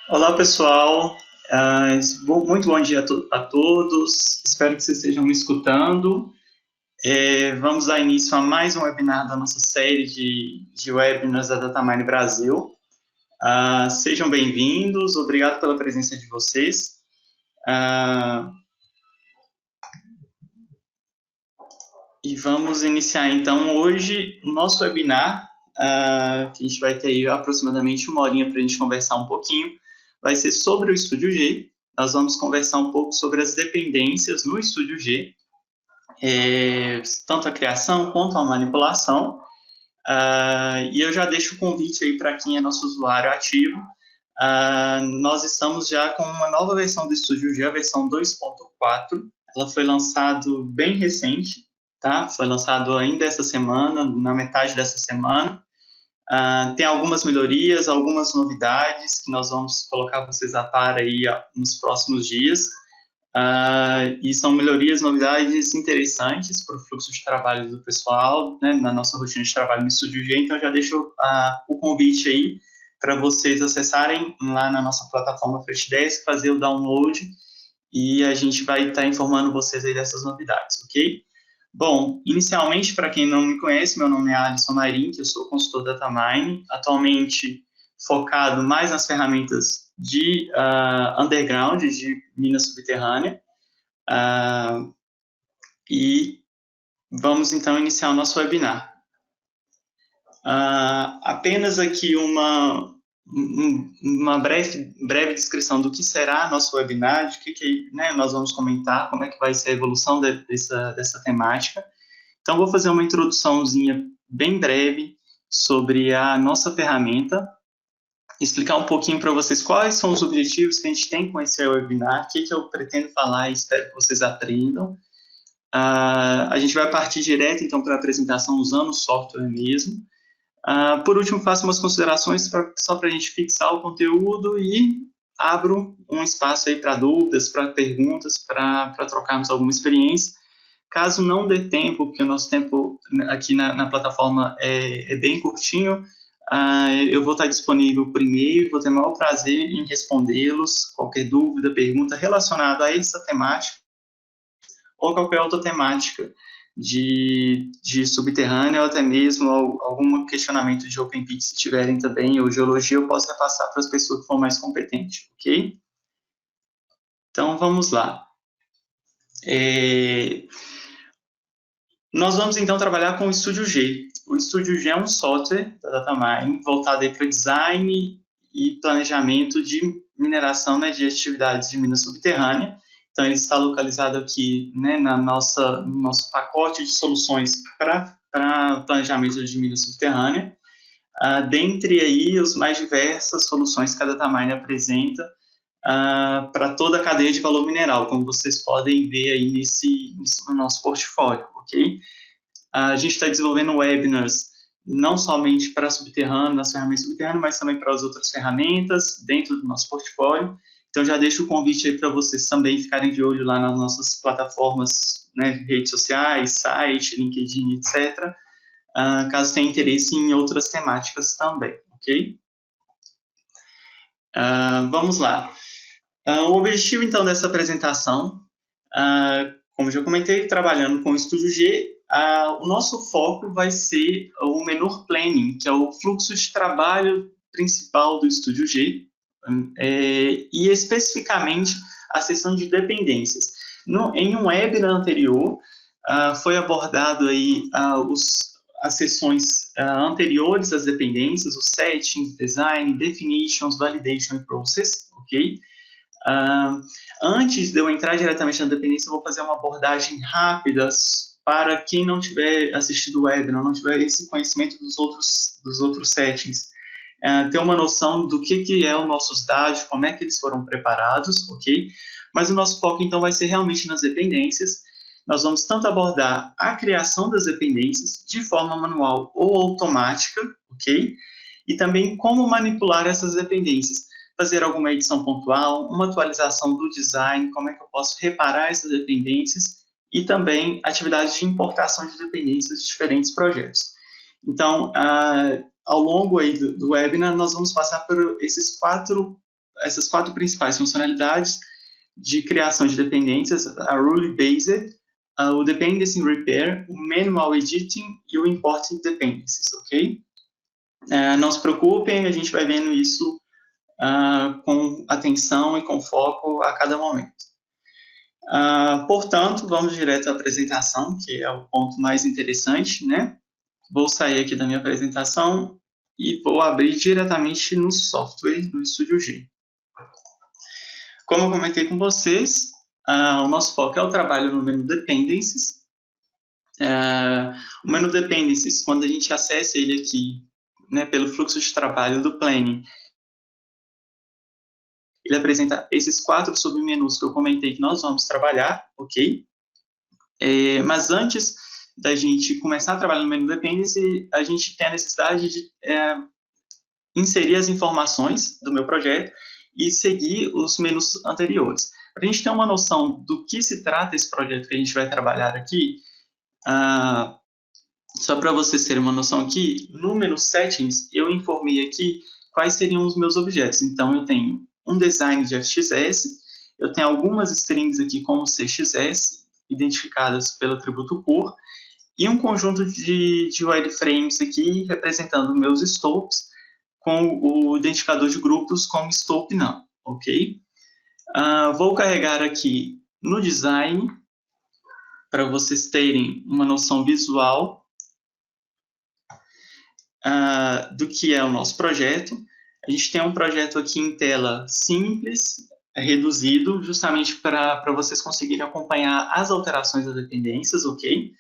Olá, pessoal. Muito bom dia a todos. Espero que vocês estejam me escutando. Vamos dar início a mais um webinar da nossa série de webinars da Datamine Brasil. Sejam bem-vindos. Obrigado pela presença de vocês. E vamos iniciar, então, hoje o nosso webinar, que a gente vai ter aí aproximadamente uma horinha para a gente conversar um pouquinho. Vai ser sobre o Estúdio G. Nós vamos conversar um pouco sobre as dependências no Estúdio G, tanto a criação quanto a manipulação. E eu já deixo o convite aí para quem é nosso usuário ativo. Nós estamos já com uma nova versão do Estúdio G, a versão 2.4. Ela foi lançada bem recente, tá? Foi lançado ainda essa semana, na metade dessa semana. Tem algumas melhorias, algumas novidades que nós vamos colocar vocês a par aí nos próximos dias. E são melhorias, novidades interessantes para o fluxo de trabalho do pessoal, né, na nossa rotina de trabalho no Estúdio G. Então, já deixo o convite aí para vocês acessarem lá na nossa plataforma Freshdesk, fazer o download e a gente vai estar informando vocês aí dessas novidades, ok? Bom, inicialmente, para quem não me conhece, meu nome é Alisson Mairink, eu sou consultor Datamine, atualmente focado mais nas ferramentas de underground, de mina subterrânea, e vamos então iniciar o nosso webinar. Apenas aqui uma breve descrição do que será nosso webinar, de que né, nós vamos comentar, como é que vai ser a evolução dessa temática. Então, vou fazer uma introduçãozinha bem breve sobre a nossa ferramenta, explicar um pouquinho para vocês quais são os objetivos que a gente tem com esse webinar, o que eu pretendo falar e espero que vocês aprendam. A gente vai partir direto, então, para a apresentação usando o software mesmo. Por último, faço umas considerações só para a gente fixar o conteúdo e abro um espaço aí para dúvidas, para perguntas, para trocarmos alguma experiência. Caso não dê tempo, porque o nosso tempo aqui na plataforma é bem curtinho, eu vou estar disponível por e-mail, vou ter o maior prazer em respondê-los, qualquer dúvida, pergunta relacionada a essa temática ou qualquer outra temática de subterrâneo, ou até mesmo algum questionamento de OpenPit, se tiverem também, ou geologia, eu posso repassar para as pessoas que for mais competentes, ok? Então, vamos lá. Nós vamos, então, trabalhar com o Estúdio G. O Estúdio G é um software da Datamine voltado para design e planejamento de mineração, né, de atividades de mina subterrânea. Então, ele está localizado aqui, né, no nosso pacote de soluções para planejamento de mina subterrânea. Dentre aí, as mais diversas soluções que a Datamine apresenta para toda a cadeia de valor mineral, como vocês podem ver aí no nosso portfólio, ok? A gente está desenvolvendo webinars não somente para subterrâneo, nas ferramentas subterrâneas, mas também para as outras ferramentas dentro do nosso portfólio. Então, já deixo o convite aí para vocês também ficarem de olho lá nas nossas plataformas, né, redes sociais, site, LinkedIn, etc., caso tenha interesse em outras temáticas também, ok? Vamos lá. O objetivo, então, dessa apresentação, como já comentei, trabalhando com o Estúdio G, o nosso foco vai ser o Menor Planning, que é o fluxo de trabalho principal do Estúdio G, e especificamente a seção de dependências. Em um webinar anterior, foi abordado aí as seções anteriores às dependências, os settings, design, definitions, validation e process, ok? Antes de eu entrar diretamente na dependência, eu vou fazer uma abordagem rápida para quem não tiver assistido o webinar, não tiver esse conhecimento dos outros settings, ter uma noção do que é os nossos dados, como é que eles foram preparados, ok? Mas o nosso foco, então, vai ser realmente nas dependências. Nós vamos tanto abordar a criação das dependências de forma manual ou automática, ok? E também como manipular essas dependências, fazer alguma edição pontual, uma atualização do design, como é que eu posso reparar essas dependências e também atividades de importação de dependências de diferentes projetos. Então, ao longo aí do webinar, nós vamos passar por esses 4 essas 4 principais funcionalidades de criação de dependências, a Rule Based, o Dependency Repair, o Manual Editing e o Importing Dependencies, ok? Não se preocupem, a gente vai vendo isso com atenção e com foco a cada momento. Portanto, vamos direto à apresentação, que é o ponto mais interessante, né? Vou sair aqui da minha apresentação e vou abrir diretamente no software do Studio G. Como eu comentei com vocês, o nosso foco é o trabalho no menu Dependencies. O menu Dependencies, quando a gente acessa ele aqui, né, pelo fluxo de trabalho do Planning, ele apresenta esses 4 submenus que eu comentei que nós vamos trabalhar, ok? Mas antes da gente começar a trabalhar no menu Dependency, a gente tem a necessidade de inserir as informações do meu projeto e seguir os menus anteriores. Para a gente ter uma noção do que se trata esse projeto que a gente vai trabalhar aqui, só para vocês terem uma noção aqui, no menu Settings, eu informei aqui quais seriam os meus objetos. Então, eu tenho um design de FXS, eu tenho algumas strings aqui como CXS, identificadas pelo atributo cor, e um conjunto de wireframes aqui representando meus scopes, com o identificador de grupos como scope não, ok? Vou carregar aqui no design, para vocês terem uma noção visual do que é o nosso projeto. A gente tem um projeto aqui em tela simples, reduzido, justamente para vocês conseguirem acompanhar as alterações das dependências, ok?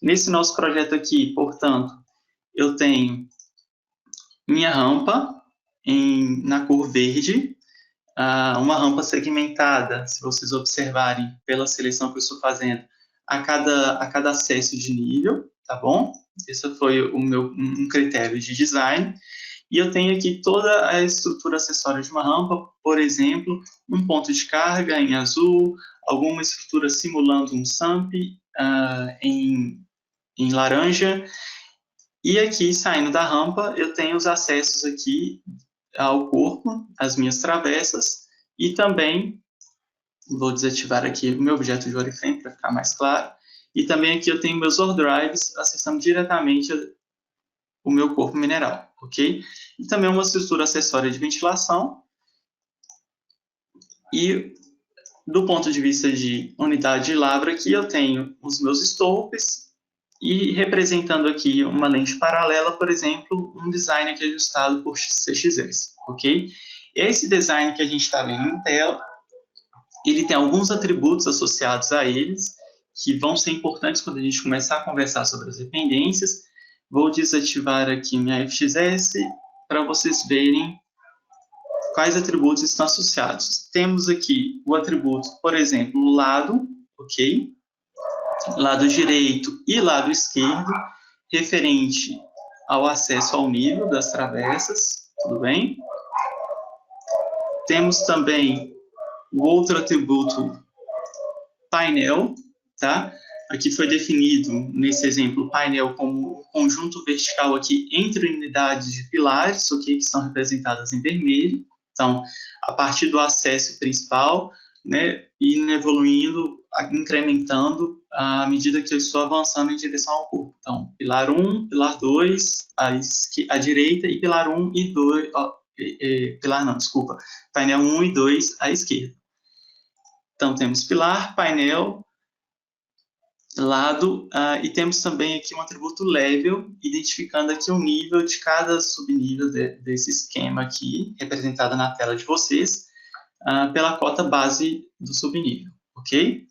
Nesse nosso projeto aqui, portanto, eu tenho minha rampa na cor verde, uma rampa segmentada, se vocês observarem pela seleção que eu estou fazendo, a cada acesso de nível, tá bom? Esse foi um critério de design. E eu tenho aqui toda a estrutura acessória de uma rampa, por exemplo, um ponto de carga em azul, alguma estrutura simulando um SAMP em laranja. E aqui, saindo da rampa, eu tenho os acessos aqui ao corpo, as minhas travessas, e também, vou desativar aqui o meu objeto de wireframe para ficar mais claro, e também aqui eu tenho meus OrDrives acessando diretamente o meu corpo mineral, ok? E também uma estrutura acessória de ventilação. E do ponto de vista de unidade de lavra aqui, eu tenho os meus stopes e representando aqui uma lente paralela, por exemplo, um design aqui ajustado por CXS, ok? Esse design que a gente está vendo em tela, ele tem alguns atributos associados a eles, que vão ser importantes quando a gente começar a conversar sobre as dependências. Vou desativar aqui minha FXS para vocês verem quais atributos estão associados. Temos aqui o atributo, por exemplo, lado, ok? Lado direito e lado esquerdo, referente ao acesso ao nível das travessas, tudo bem? Temos também o outro atributo, painel, tá? Aqui foi definido, nesse exemplo, o painel como um conjunto vertical aqui entre unidades de pilares, ok? Que são representadas em vermelho. Então, a partir do acesso principal, né, indo evoluindo, incrementando à medida que eu estou avançando em direção ao corpo. Então, pilar 1, pilar 2, à direita, e pilar 1 e 2, painel 1 e 2 à esquerda. Então, temos pilar, painel, lado, e temos também aqui um atributo level, identificando aqui o nível de cada subnível desse esquema aqui, representado na tela de vocês, pela cota base do subnível, ok?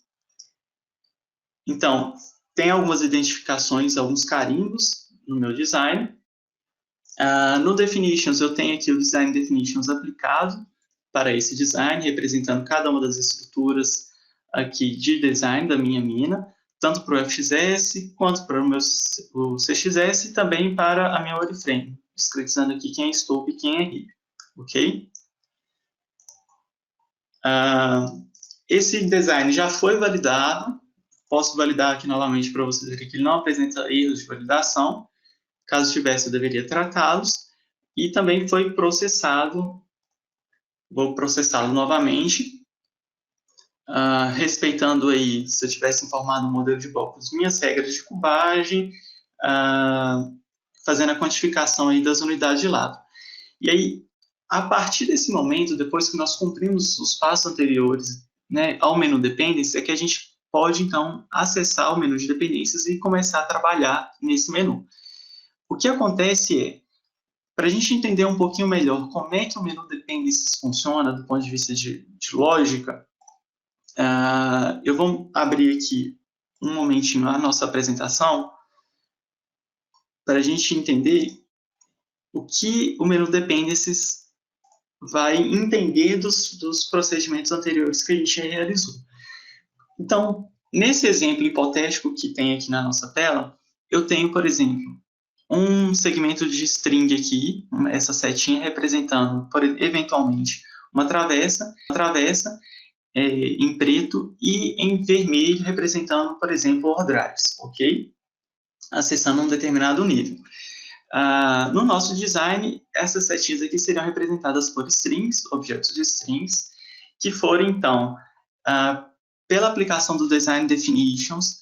Então, tem algumas identificações, alguns carimbos no meu design. No Definitions, eu tenho aqui o Design Definitions aplicado para esse design, representando cada uma das estruturas aqui de design da minha mina, tanto para o FXS, quanto para o CXS, e também para a minha wireframe, descretizando aqui quem é scope e quem é RIB, ok? Esse design já foi validado, posso validar aqui novamente para vocês verem que ele não apresenta erros de validação, caso tivesse eu deveria tratá-los, e também foi processado vou processá-lo novamente, respeitando aí, se eu tivesse informado no modelo de blocos, minhas regras de cubagem, fazendo a quantificação aí das unidades de lado. E aí, a partir desse momento, depois que nós cumprimos os passos anteriores, né, ao menu dependências, é que a gente pode, então, acessar o menu de dependências e começar a trabalhar nesse menu. O que acontece é, para a gente entender um pouquinho melhor como é que o menu dependências funciona do ponto de vista de lógica, eu vou abrir aqui um momentinho a nossa apresentação para a gente entender o que o menu dependências vai entender dos procedimentos anteriores que a gente realizou. Então, nesse exemplo hipotético que tem aqui na nossa tela, eu tenho, por exemplo, um segmento de string aqui, essa setinha representando, eventualmente, uma travessa em preto e em vermelho representando, por exemplo, orders, ok? Acessando um determinado nível. No nosso design, essas setinhas aqui seriam representadas por strings, objetos de strings, que foram, então, pela aplicação do Design Definitions,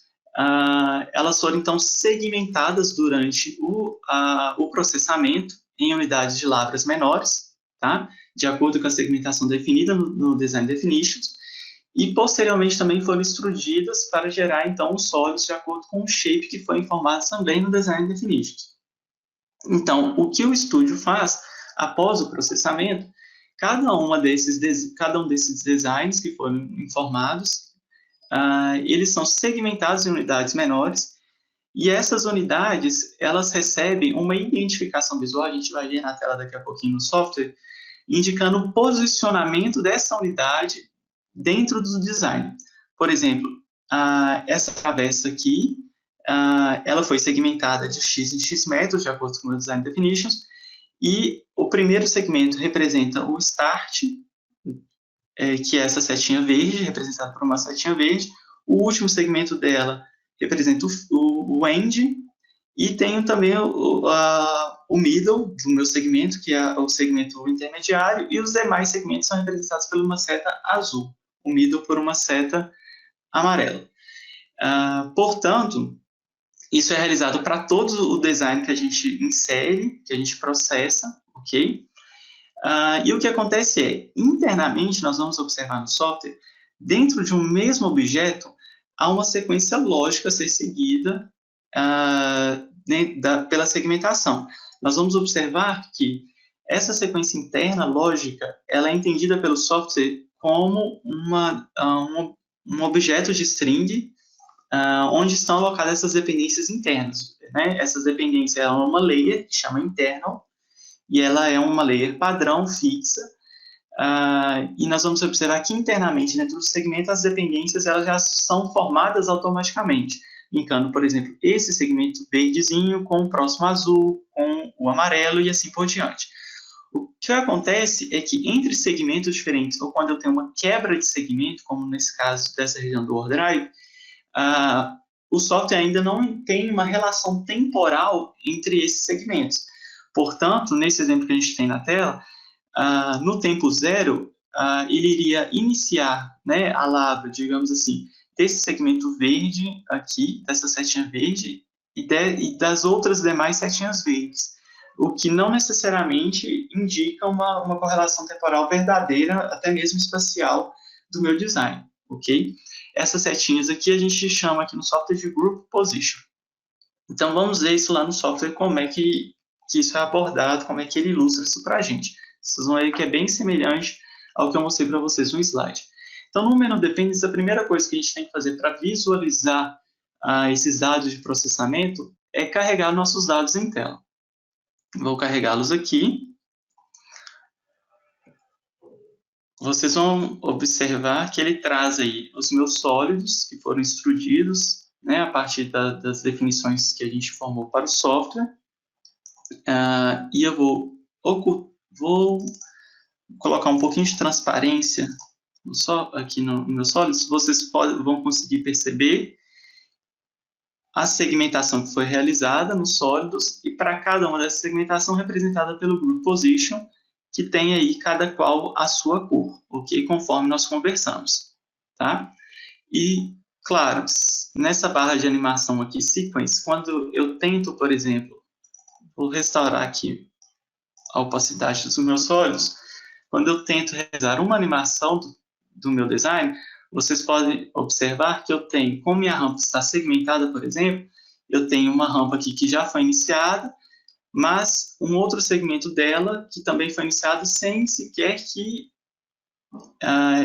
elas foram, então, segmentadas durante o processamento em unidades de lavras menores, tá? De acordo com a segmentação definida no Design Definitions, e, posteriormente, também foram extrudidas para gerar, então, os sólidos de acordo com o shape que foi informado também no Design Definitions. Então, o que o estúdio faz, após o processamento, cada um desses designs que foram informados, eles são segmentados em unidades menores, e essas unidades, elas recebem uma identificação visual, a gente vai ver na tela daqui a pouquinho no software, indicando o posicionamento dessa unidade dentro do design. Por exemplo, essa travessa aqui, ela foi segmentada de x em x metros, de acordo com o Design Definitions, e o primeiro segmento representa o start, que é essa setinha verde, representada por uma setinha verde. O último segmento dela representa o end, e tenho também o middle do meu segmento, que é o segmento intermediário, e os demais segmentos são representados por uma seta azul, o middle por uma seta amarela. Portanto, isso é realizado para todo o design que a gente insere, que a gente processa, ok? E o que acontece é, internamente, nós vamos observar no software, dentro de um mesmo objeto, há uma sequência lógica a ser seguida pela segmentação. Nós vamos observar que essa sequência interna lógica, ela é entendida pelo software como um objeto de string, onde estão alocadas essas dependências internas. Né? Essas dependências é uma layer, que chama internal, e ela é uma layer padrão, fixa, e nós vamos observar que internamente, dentro do segmento, as dependências elas já são formadas automaticamente, linkando, por exemplo, esse segmento verdezinho com o próximo azul, com o amarelo e assim por diante. O que acontece é que entre segmentos diferentes, ou quando eu tenho uma quebra de segmento, como nesse caso dessa região do OrDrive, o software ainda não tem uma relação temporal entre esses segmentos. Portanto, nesse exemplo que a gente tem na tela, no tempo zero, ele iria iniciar, né, a lavra, digamos assim, desse segmento verde aqui, dessa setinha verde, e das outras demais setinhas verdes, o que não necessariamente indica uma correlação temporal verdadeira, até mesmo espacial, do meu design, ok? Essas setinhas aqui a gente chama aqui no software de Group Position. Então, vamos ver isso lá no software, como é que isso é abordado, como é que ele ilustra isso para a gente. Vocês vão ver que é bem semelhante ao que eu mostrei para vocês no slide. Então, no menu Dependências, a primeira coisa que a gente tem que fazer para visualizar esses dados de processamento é carregar nossos dados em tela. Vou carregá-los aqui. Vocês vão observar que ele traz aí os meus sólidos que foram extrudidos, né, a partir das definições que a gente formou para o software. E eu vou colocar um pouquinho de transparência aqui no meu sólidos. Vocês vão conseguir perceber a segmentação que foi realizada nos sólidos, e para cada uma dessa segmentação representada pelo Group Position, que tem aí cada qual a sua cor, ok? Conforme nós conversamos, tá? E, claro, nessa barra de animação aqui, Sequence, quando eu tento, por exemplo, vou restaurar aqui a opacidade dos meus olhos, quando eu tento realizar uma animação do meu design, vocês podem observar que eu tenho, como minha rampa está segmentada, por exemplo, eu tenho uma rampa aqui que já foi iniciada, mas um outro segmento dela que também foi iniciado sem sequer que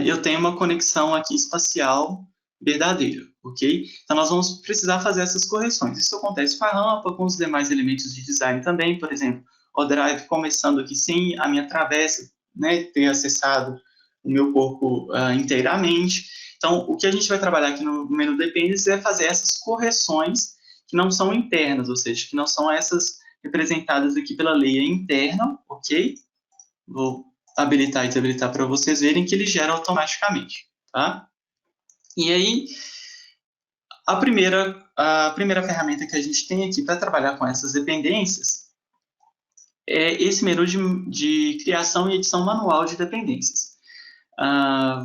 eu tenha uma conexão aqui espacial verdadeira, ok? Então, nós vamos precisar fazer essas correções. Isso acontece com a rampa, com os demais elementos de design também, por exemplo, o drive começando aqui sem a minha travessa, né, ter acessado o meu corpo inteiramente. Então, o que a gente vai trabalhar aqui no menu Dependents é fazer essas correções que não são internas, ou seja, que não são essas representadas aqui pela layer interna, ok? Vou habilitar e desabilitar para vocês verem que ele gera automaticamente, tá? E aí, a primeira ferramenta que a gente tem aqui para trabalhar com essas dependências é esse menu de criação e edição manual de dependências.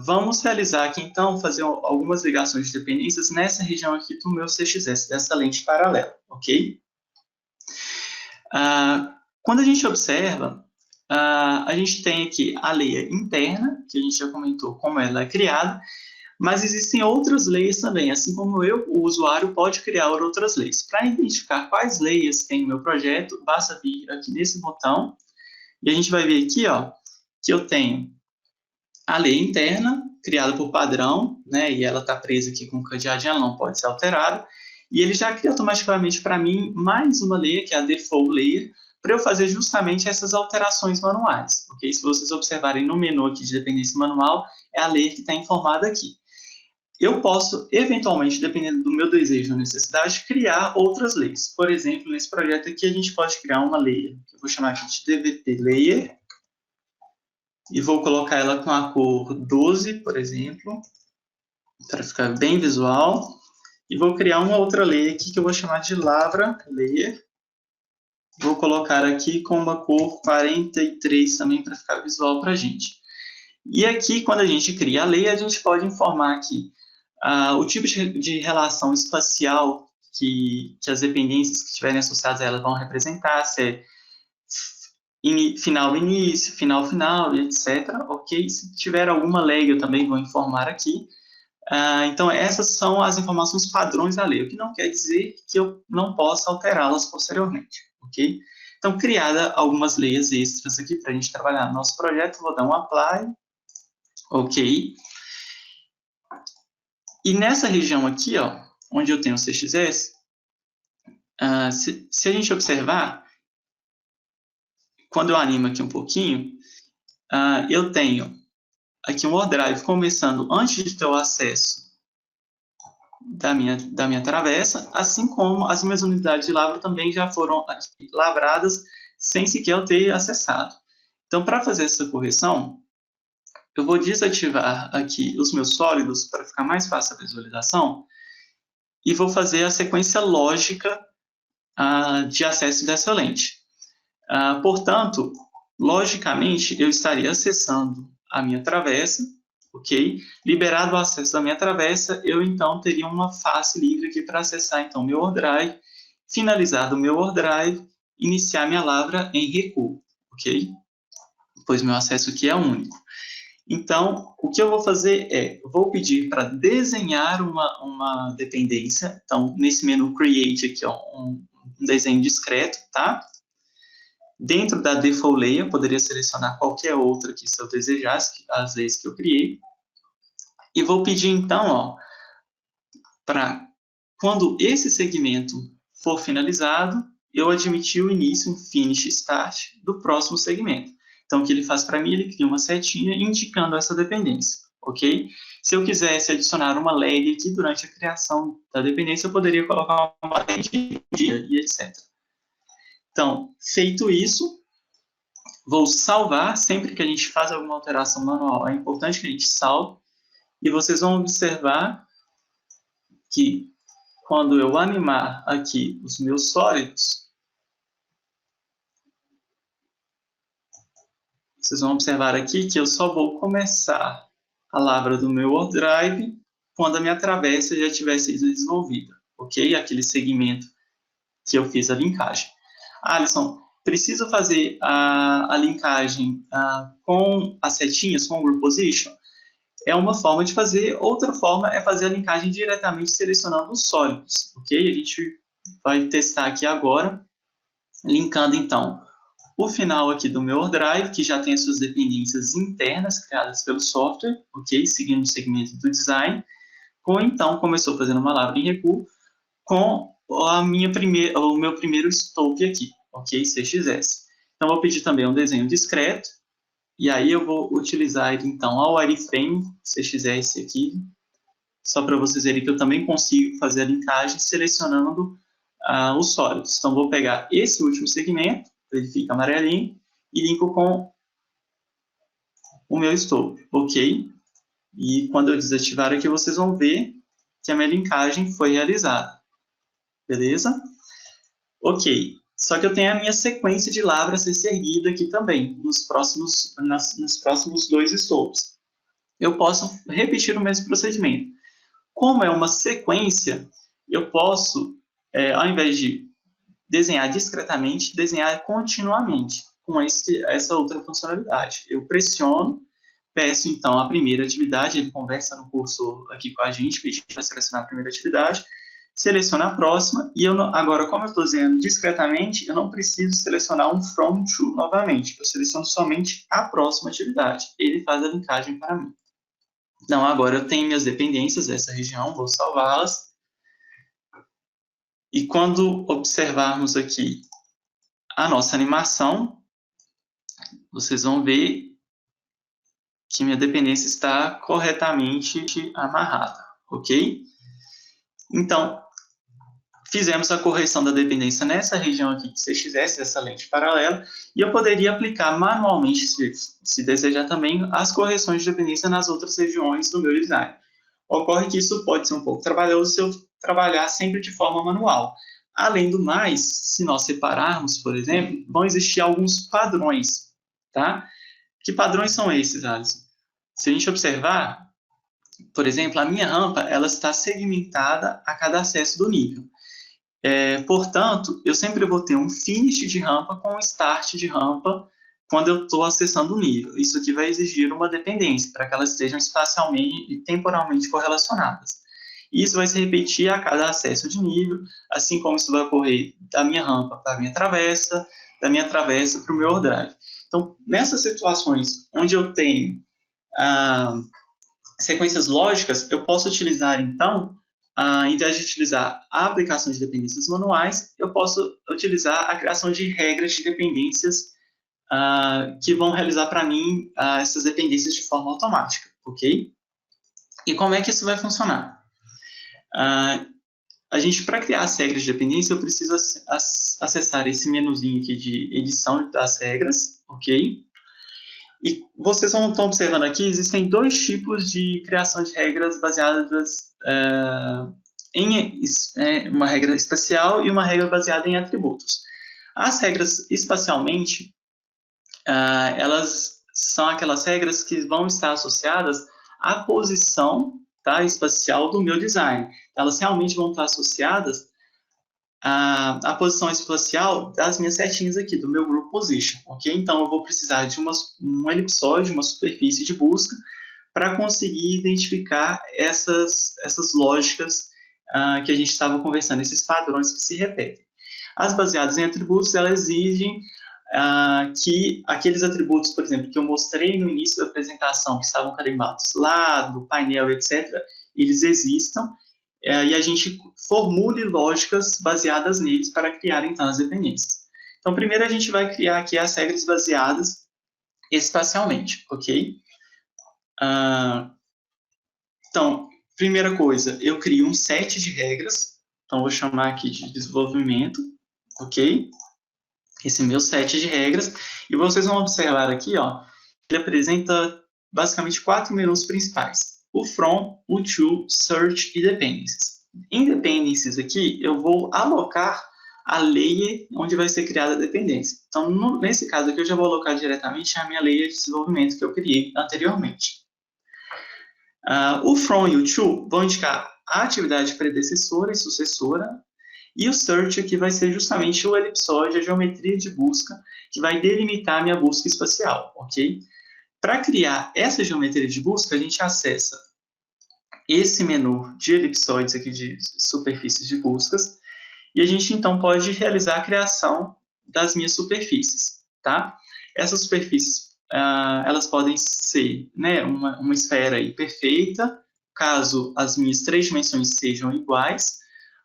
Vamos realizar aqui, então, fazer algumas ligações de dependências nessa região aqui do meu CXS, dessa lente paralela, ok? Quando a gente observa, a gente tem aqui a layer interna, que a gente já comentou como ela é criada, mas existem outras layers também, assim como o usuário pode criar outras layers. Para identificar quais layers tem no meu projeto, basta vir aqui nesse botão, e a gente vai ver aqui, ó, que eu tenho a layer interna, criada por padrão, né, e ela está presa aqui com o cadeadinho, ela não pode ser alterada, e ele já cria automaticamente para mim mais uma layer, que é a default layer, para eu fazer justamente essas alterações manuais, ok? Se vocês observarem no menu aqui de dependência manual, é a layer que está informada aqui. Eu posso, eventualmente, dependendo do meu desejo ou necessidade, criar outras layers. Por exemplo, nesse projeto aqui, a gente pode criar uma layer, que eu vou chamar aqui de DVT Layer, e vou colocar ela com a cor 12, por exemplo, para ficar bem visual. E vou criar uma outra layer aqui, que eu vou chamar de Lavra Layer. Vou colocar aqui com uma cor 43 também, para ficar visual para a gente. E aqui, quando a gente cria a layer, a gente pode informar aqui o tipo de relação espacial que as dependências que estiverem associadas a ela vão representar, se é final-início, final-final, etc. Ok? Se tiver alguma lag, eu também vou informar aqui. Então, essas são as informações padrões da lei, o que não quer dizer que eu não possa alterá-las posteriormente, ok? Então, criada algumas leis extras aqui para a gente trabalhar no nosso projeto, vou dar um apply, ok? E nessa região aqui, ó, onde eu tenho o CXS, se a gente observar, quando eu animo aqui um pouquinho, eu tenho aqui um OneDrive começando antes de ter o acesso da minha travessa, assim como as minhas unidades de lavra também já foram lavradas sem sequer eu ter acessado. Então, para fazer essa correção, eu vou desativar aqui os meus sólidos para ficar mais fácil a visualização e vou fazer a sequência lógica de acesso dessa lente. Portanto, logicamente, eu estaria acessando a minha travessa, ok? Liberado o acesso da minha travessa, eu então teria uma face livre aqui para acessar então meu OneDrive, finalizado o meu OneDrive, iniciar minha lavra em recuo, ok? Pois meu acesso aqui é único. Então, o que eu vou fazer é, vou pedir para desenhar uma dependência. Então, nesse menu Create aqui, ó, um desenho discreto, tá? Dentro da Default Layer, eu poderia selecionar qualquer outra aqui, se eu desejasse, as layers que eu criei. E vou pedir, então, ó, para quando esse segmento for finalizado, eu admitir o início, um finish start, do próximo segmento. Então, o que ele faz para mim? Ele cria uma setinha indicando essa dependência, ok? Se eu quisesse adicionar uma lag aqui durante a criação da dependência, eu poderia colocar uma lag de dia e etc. Então, feito isso, vou salvar. Sempre que a gente faz alguma alteração manual, é importante que a gente salve. E vocês vão observar que quando eu animar aqui os meus sólidos, Vocês vão observar aqui que eu só vou começar a lavra do meu OneDrive quando a minha travessa já tiver sido desenvolvida, ok? Aquele segmento que eu fiz a linkagem. Alisson, preciso fazer a linkagem com as setinhas, com o Group Position? É uma forma de fazer. Outra forma é fazer a linkagem diretamente selecionando os sólidos, ok? A gente vai testar aqui agora, linkando, então, o final aqui do meu OneDrive, que já tem as suas dependências internas criadas pelo software, ok? Seguindo o segmento do design, então, começou fazendo uma lavra em recuo, com o meu primeiro scope aqui, ok? CXS. Então, vou pedir também um desenho discreto, e aí eu vou utilizar, então, a wireframe CXS aqui, só para vocês verem que eu também consigo fazer a linkagem selecionando os sólidos. Então, vou pegar esse último segmento, ele fica amarelinho, e linko com o meu scope, ok? E quando eu desativar aqui, vocês vão ver que a minha linkagem foi realizada. Beleza? Ok. Só que eu tenho a minha sequência de lavra a ser seguida aqui também, nos próximos 2 scopes. Eu posso repetir o mesmo procedimento. Como é uma sequência, eu posso, ao invés de desenhar discretamente, desenhar continuamente, com essa outra funcionalidade. Eu pressiono, peço, então, a primeira atividade, ele conversa no curso aqui com a gente, pedindo para selecionar a primeira atividade, seleciona a próxima, e agora, como eu estou desenhando discretamente, eu não preciso selecionar um from to novamente, eu seleciono somente a próxima atividade, ele faz a linkagem para mim. Então, agora eu tenho minhas dependências dessa região, vou salvá-las, e quando observarmos aqui a nossa animação, vocês vão ver que minha dependência está corretamente amarrada, ok? Então, fizemos a correção da dependência nessa região aqui de CXS, essa lente paralela, e eu poderia aplicar manualmente, se desejar também, as correções de dependência nas outras regiões do meu design. Ocorre que isso pode ser um pouco trabalhoso se eu trabalhar sempre de forma manual. Além do mais, se nós separarmos, por exemplo, vão existir alguns padrões, tá? Que padrões são esses, Alisson? Se a gente observar, por exemplo, a minha rampa ela está segmentada a cada acesso do nível. Portanto, eu sempre vou ter um finish de rampa com um start de rampa quando eu estou acessando o nível. Isso aqui vai exigir uma dependência para que elas estejam espacialmente e temporalmente correlacionadas. Isso vai se repetir a cada acesso de nível, assim como isso vai ocorrer da minha rampa para a minha travessa, da minha travessa para o meu OneDrive. Então, nessas situações onde eu tenho sequências lógicas, eu posso utilizar, então, em vez de utilizar a aplicação de dependências manuais, eu posso utilizar a criação de regras de dependências que vão realizar para mim essas dependências de forma automática, ok? E como é que isso vai funcionar? A gente, para criar as regras de dependência, eu preciso acessar esse menuzinho aqui de edição das regras, ok? E vocês estão observando aqui, existem 2 tipos de criação de regras baseadas em uma regra espacial e uma regra baseada em atributos. As regras espacialmente, elas são aquelas regras que vão estar associadas à posição espacial do meu design. Elas realmente vão estar associadas à posição espacial das minhas setinhas aqui, do meu Group Position, ok? Então, eu vou precisar de um elipsoide, uma superfície de busca, para conseguir identificar essas lógicas que a gente estava conversando, esses padrões que se repetem. As baseadas em atributos, elas exigem que aqueles atributos, por exemplo, que eu mostrei no início da apresentação, que estavam carimbados lá do painel, etc., eles existam, e a gente formule lógicas baseadas neles para criar, então, as dependências. Então, primeiro a gente vai criar aqui as regras baseadas espacialmente, ok? Então, primeira coisa, eu crio um set de regras, então vou chamar aqui de desenvolvimento, ok? Esse meu set de regras, e vocês vão observar aqui, ó, ele apresenta basicamente 4 menus principais: o From, o To, Search e Dependencies. Em Dependencies aqui, eu vou alocar a layer onde vai ser criada a dependência. Então, nesse caso aqui, eu já vou alocar diretamente a minha layer de desenvolvimento que eu criei anteriormente. O from e o to vão indicar a atividade predecessora e sucessora, e o search aqui vai ser justamente o elipsoide, a geometria de busca, que vai delimitar a minha busca espacial, ok? Para criar essa geometria de busca, a gente acessa esse menu de elipsoides aqui de superfícies de buscas, e a gente então pode realizar a criação das minhas superfícies, tá? Essas superfícies, elas podem ser, né, uma esfera aí perfeita, caso as minhas 3 dimensões sejam iguais,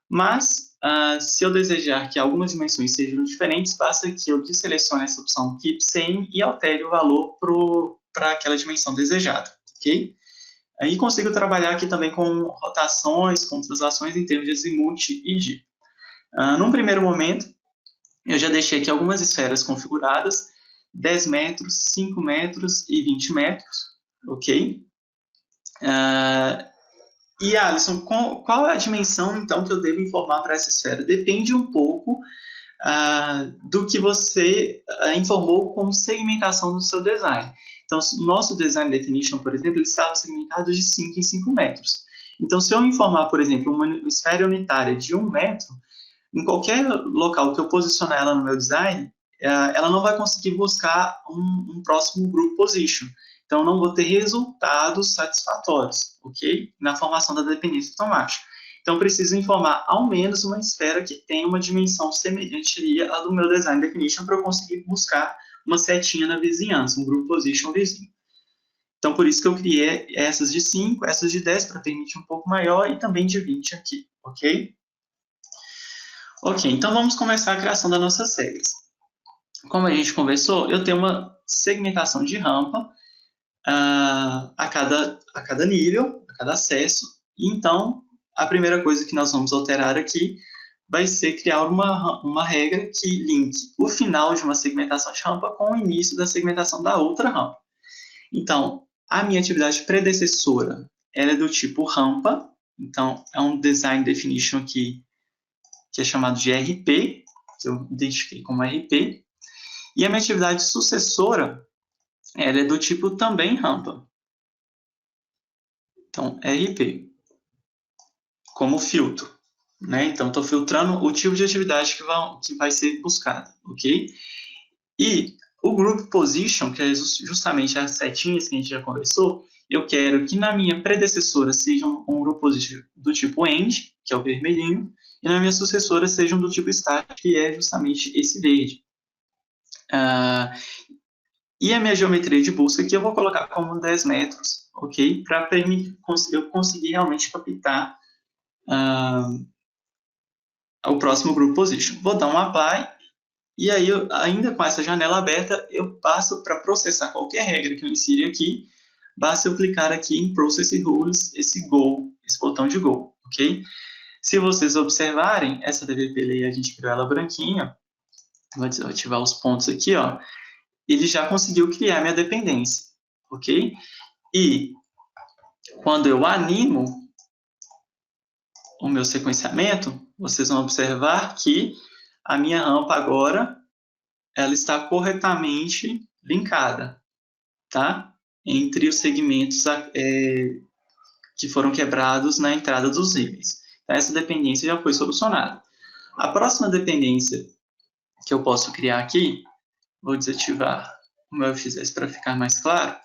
mas se eu desejar que algumas dimensões sejam diferentes, basta que eu deselecione essa opção Keep Same e altere o valor para aquela dimensão desejada, ok? Aí consigo trabalhar aqui também com rotações, com translações em termos de azimuth e de. Num primeiro momento, eu já deixei aqui algumas esferas configuradas, 10 metros, 5 metros e 20 metros, ok? E, Alisson, qual é a dimensão, então, que eu devo informar para essa esfera? Depende um pouco do que você informou como segmentação do seu design. Então, nosso Design Definition, por exemplo, ele estava segmentado de 5 em 5 metros. Então, se eu informar, por exemplo, uma esfera unitária de 1 metro, em qualquer local que eu posicionar ela no meu design, ela não vai conseguir buscar um próximo group position. Então, eu não vou ter resultados satisfatórios, ok? Na formação da dependência automática. Então, eu preciso informar ao menos uma esfera que tenha uma dimensão semelhante à do meu Design Definition para eu conseguir buscar uma setinha na vizinhança, um group position vizinho. Então, por isso que eu criei essas de 5, essas de 10 para permitir um pouco maior e também de 20 aqui, ok? Ok, então vamos começar a criação das nossas regras. Como a gente conversou, eu tenho uma segmentação de rampa a cada nível, a cada acesso. E então, a primeira coisa que nós vamos alterar aqui vai ser criar uma regra que linke o final de uma segmentação de rampa com o início da segmentação da outra rampa. Então, a minha atividade predecessora ela é do tipo rampa. Então, é um Design Definition aqui que é chamado de RP, que eu identifiquei como RP. E a minha atividade sucessora ela é do tipo também rampa. Então, RP, como filtro. Né? Então, estou filtrando o tipo de atividade que vai ser buscada, ok? E o Group Position, que é justamente as setinhas que a gente já conversou, eu quero que na minha predecessora seja um Group Position do tipo End, que é o vermelhinho, e na minha sucessora sejam do tipo Start, que é justamente esse verde. E a minha geometria de busca aqui eu vou colocar como 10 metros, ok? Para eu conseguir realmente captar o próximo Group Position. Vou dar um Apply, e aí, ainda com essa janela aberta, eu passo para processar qualquer regra que eu insira aqui, basta eu clicar aqui em Process Rules, esse botão de Go, ok? Se vocês observarem, essa DVP Layer a gente criou ela branquinha, vou ativar os pontos aqui, ó, ele já conseguiu criar minha dependência, ok? E quando eu animo o meu sequenciamento, vocês vão observar que a minha rampa agora ela está corretamente linkada, tá? Entre os segmentos que foram quebrados na entrada dos níveis. Então, essa dependência já foi solucionada. A próxima dependência que eu posso criar aqui, vou desativar o meu FXS para ficar mais claro,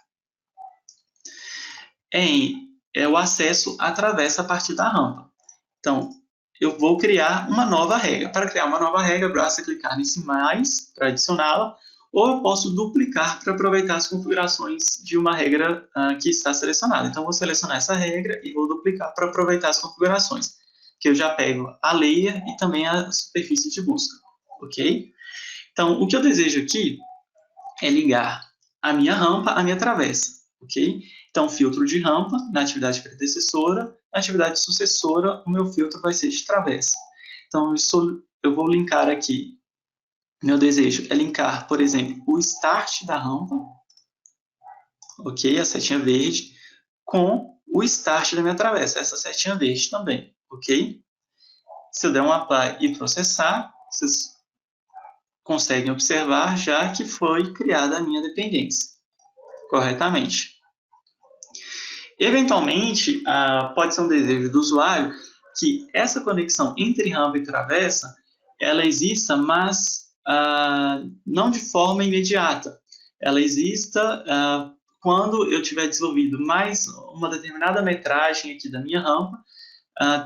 é o acesso através a partir da rampa. Então, eu vou criar uma nova regra. Para criar uma nova regra, basta clicar nesse mais para adicioná-la, ou eu posso duplicar para aproveitar as configurações de uma regra que está selecionada. Então, vou selecionar essa regra e vou duplicar para aproveitar as configurações, que eu já pego a layer e também a superfície de busca, ok? Então, o que eu desejo aqui é ligar a minha rampa à minha travessa, ok? Então, filtro de rampa na atividade predecessora, na atividade sucessora, o meu filtro vai ser de travessa. Então, eu vou linkar aqui, meu desejo é linkar, por exemplo, o start da rampa, ok? A setinha verde, com o start da minha travessa, essa setinha verde também, ok? Se eu der um apply e processar, vocês conseguem observar já que foi criada a minha dependência corretamente. Eventualmente, pode ser um desejo do usuário que essa conexão entre rampa e travessa ela exista, mas não de forma imediata. Ela exista quando eu tiver desenvolvido mais uma determinada metragem aqui da minha rampa,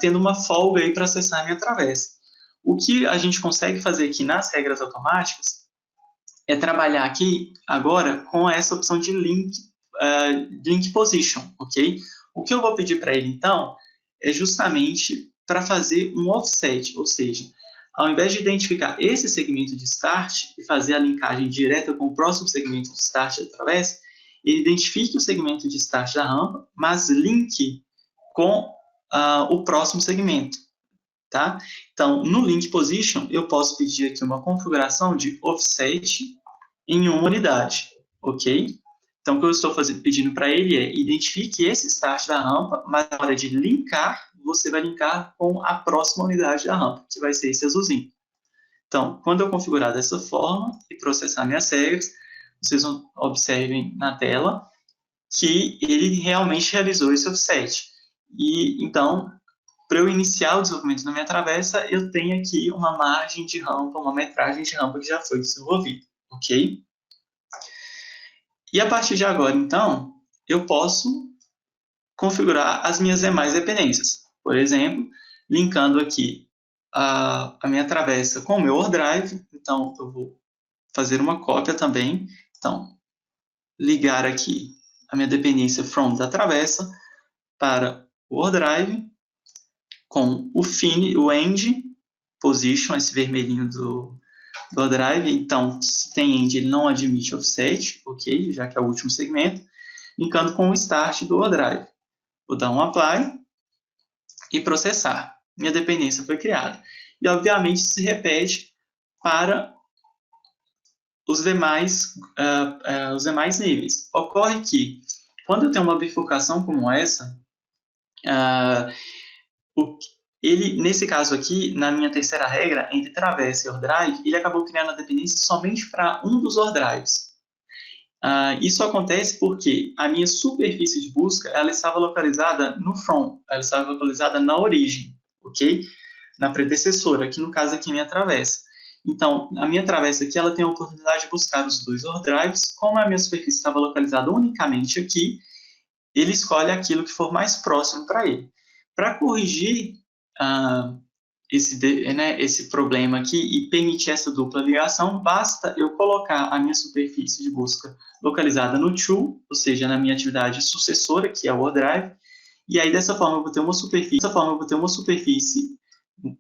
tendo uma folga aí para acessar a minha travessa. O que a gente consegue fazer aqui nas regras automáticas é trabalhar aqui agora com essa opção de link position, ok? O que eu vou pedir para ele, então, é justamente para fazer um offset, ou seja, ao invés de identificar esse segmento de start e fazer a linkagem direta com o próximo segmento de start da travessa, ele identifique o segmento de start da rampa, mas linke com o próximo segmento, tá? Então, no link position, eu posso pedir aqui uma configuração de offset em uma unidade, ok? Então, o que eu estou pedindo para ele é identifique esse start da rampa, mas na hora de linkar, você vai linkar com a próxima unidade da rampa, que vai ser esse azulzinho. Então, quando eu configurar dessa forma e processar minhas regras, vocês observem na tela que ele realmente realizou esse offset. E, então, para eu iniciar o desenvolvimento da minha travessa, eu tenho aqui uma margem de rampa, uma metragem de rampa que já foi desenvolvida, ok? E a partir de agora, então, eu posso configurar as minhas demais dependências. Por exemplo, linkando aqui a minha travessa com o meu OrDrive. Então, eu vou fazer uma cópia também. Então, ligar aqui a minha dependência from da travessa para o OrDrive com o end position, esse vermelhinho do OrDrive. Então, se tem end, ele não admite offset, ok? Já que é o último segmento. Linkando com o start do OrDrive. Vou dar um apply e processar. Minha dependência foi criada. E, obviamente, se repete para os demais níveis. Ocorre que, quando eu tenho uma bifurcação como essa, ele, nesse caso aqui, na minha terceira regra, entre travessa e OrDrive, ele acabou criando a dependência somente para um dos OrDrives. Isso acontece porque a minha superfície de busca ela estava localizada no from, ela estava localizada na origem, ok? Na predecessora, que no caso aqui é a minha travessa. Então, a minha travessa aqui ela tem a oportunidade de buscar os dois OrDrives. Como a minha superfície estava localizada unicamente aqui, ele escolhe aquilo que for mais próximo para ele. Para corrigir esse problema aqui e permitir essa dupla ligação, basta eu colocar a minha superfície de busca localizada no to, ou seja, na minha atividade sucessora, que é o OrDrive, e aí dessa forma eu vou ter uma superfície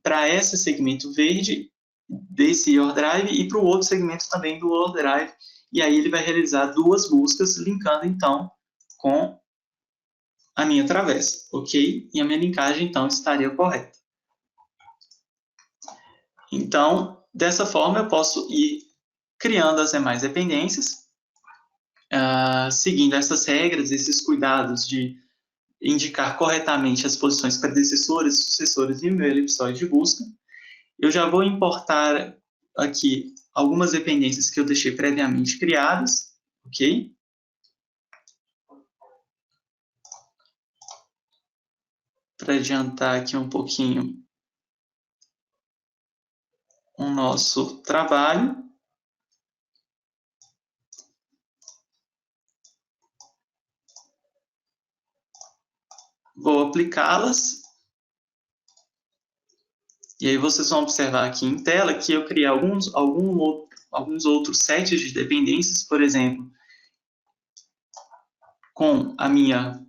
para esse segmento verde desse OrDrive e para o outro segmento também do OrDrive, e aí ele vai realizar duas buscas, linkando então com a minha travessa, ok? E a minha linkagem então estaria correta. Então, dessa forma, eu posso ir criando as demais dependências, seguindo essas regras, esses cuidados de indicar corretamente as posições predecessoras e sucessoras e o meu elipsoide de busca. Eu já vou importar aqui algumas dependências que eu deixei previamente criadas, ok? Para adiantar aqui um pouquinho o nosso trabalho. Vou aplicá-las. E aí vocês vão observar aqui em tela que eu criei alguns outros sets de dependências, por exemplo, com a minha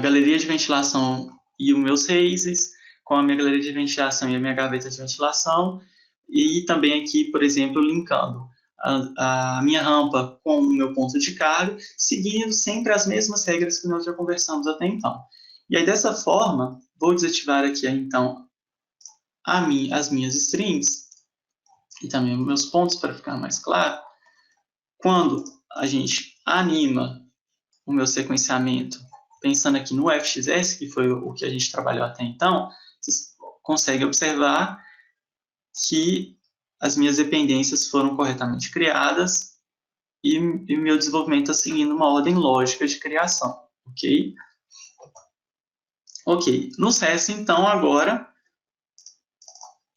galeria de ventilação e os meus races, com a minha galeria de ventilação e a minha gaveta de ventilação, e também aqui, por exemplo, linkando a minha rampa com o meu ponto de carga, seguindo sempre as mesmas regras que nós já conversamos até então. E aí, dessa forma, vou desativar aqui, então, as minhas strings, e também os meus pontos, para ficar mais claro. Quando a gente anima o meu sequenciamento, pensando aqui no FXS, que foi o que a gente trabalhou até então, vocês conseguem observar que as minhas dependências foram corretamente criadas e meu desenvolvimento está seguindo uma ordem lógica de criação, ok? Ok, no CS, então, agora,